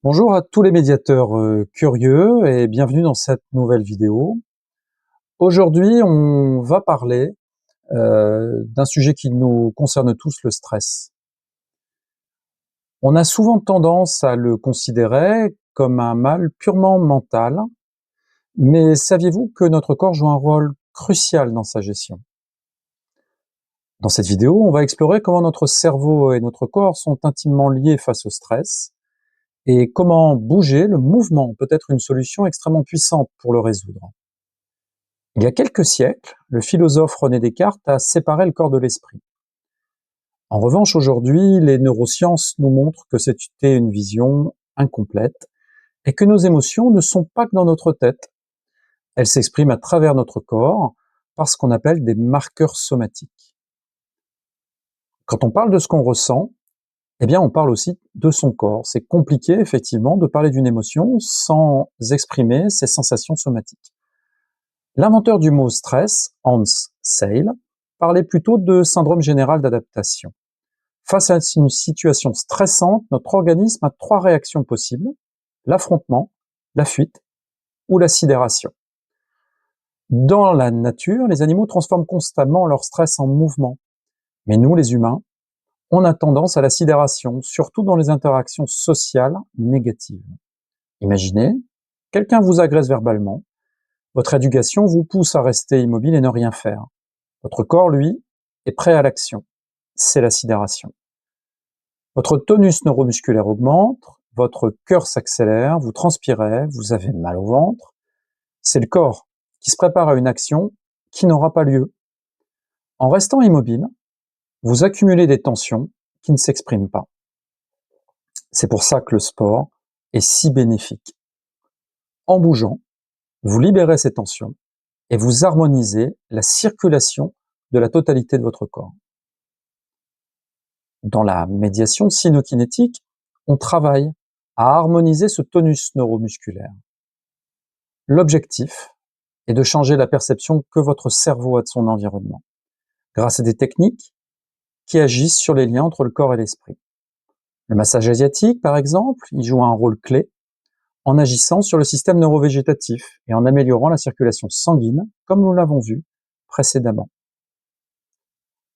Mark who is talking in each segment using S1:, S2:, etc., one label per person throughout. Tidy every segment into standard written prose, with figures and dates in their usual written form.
S1: Bonjour à tous les médiateurs curieux et bienvenue dans cette nouvelle vidéo. Aujourd'hui, on va parler d'un sujet qui nous concerne tous, le stress. On a souvent tendance à le considérer comme un mal purement mental, mais saviez-vous que notre corps joue un rôle crucial dans sa gestion? Dans cette vidéo, on va explorer comment notre cerveau et notre corps sont intimement liés face au stress, et comment bouger, le mouvement, peut être une solution extrêmement puissante pour le résoudre. Il y a quelques siècles, le philosophe René Descartes a séparé le corps de l'esprit. En revanche, aujourd'hui, les neurosciences nous montrent que c'était une vision incomplète et que nos émotions ne sont pas que dans notre tête. Elles s'expriment à travers notre corps par ce qu'on appelle des marqueurs somatiques. Quand on parle de ce qu'on ressent, eh bien, on parle aussi de son corps. C'est compliqué, effectivement, de parler d'une émotion sans exprimer ses sensations somatiques. L'inventeur du mot stress, Hans Seil, parlait plutôt de syndrome général d'adaptation. Face à une situation stressante, notre organisme a 3 réactions possibles: l'affrontement, la fuite ou la sidération. Dans la nature, les animaux transforment constamment leur stress en mouvement. Mais nous, les humains, on a tendance à la sidération, surtout dans les interactions sociales négatives. Imaginez, quelqu'un vous agresse verbalement, votre éducation vous pousse à rester immobile et ne rien faire. Votre corps, lui, est prêt à l'action. C'est la sidération. Votre tonus neuromusculaire augmente, votre cœur s'accélère, vous transpirez, vous avez mal au ventre. C'est le corps qui se prépare à une action qui n'aura pas lieu. En restant immobile, vous accumulez des tensions qui ne s'expriment pas. C'est pour ça que le sport est si bénéfique. En bougeant, vous libérez ces tensions et vous harmonisez la circulation de la totalité de votre corps. Dans la médiation cynokinétique, on travaille à harmoniser ce tonus neuromusculaire. L'objectif est de changer la perception que votre cerveau a de son environnement, grâce à des techniques qui agissent sur les liens entre le corps et l'esprit. Le massage asiatique, par exemple, il joue un rôle clé en agissant sur le système neurovégétatif et en améliorant la circulation sanguine, comme nous l'avons vu précédemment.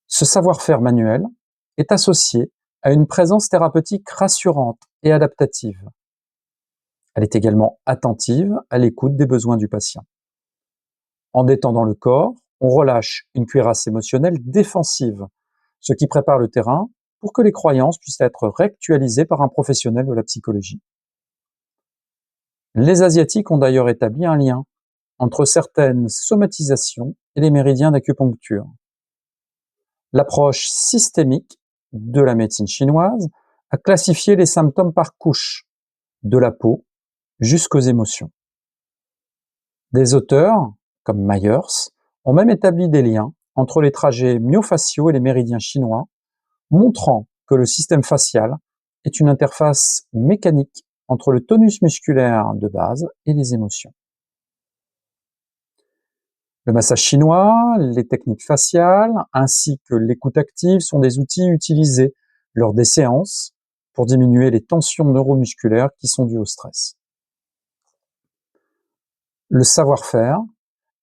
S1: Ce savoir-faire manuel est associé à une présence thérapeutique rassurante et adaptative. Elle est également attentive à l'écoute des besoins du patient. En détendant le corps, on relâche une cuirasse émotionnelle défensive, ce qui prépare le terrain pour que les croyances puissent être réactualisées par un professionnel de la psychologie. Les Asiatiques ont d'ailleurs établi un lien entre certaines somatisations et les méridiens d'acupuncture. L'approche systémique de la médecine chinoise a classifié les symptômes par couche, de la peau jusqu'aux émotions. Des auteurs, comme Myers, ont même établi des liens entre les trajets myofaciaux et les méridiens chinois, montrant que le système facial est une interface mécanique entre le tonus musculaire de base et les émotions. Le massage chinois, les techniques faciales, ainsi que l'écoute active sont des outils utilisés lors des séances pour diminuer les tensions neuromusculaires qui sont dues au stress. Le savoir-faire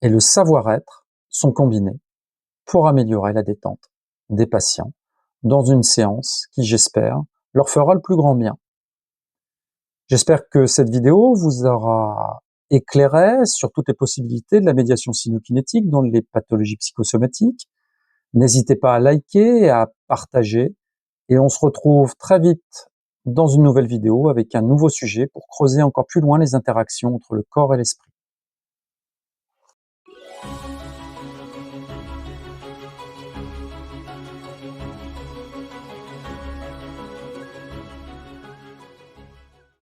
S1: et le savoir-être sont combinés pour améliorer la détente des patients dans une séance qui, j'espère, leur fera le plus grand bien. J'espère que cette vidéo vous aura éclairé sur toutes les possibilités de la médiation cynokinétique dans les pathologies psychosomatiques. N'hésitez pas à liker et à partager, et on se retrouve très vite dans une nouvelle vidéo avec un nouveau sujet pour creuser encore plus loin les interactions entre le corps et l'esprit.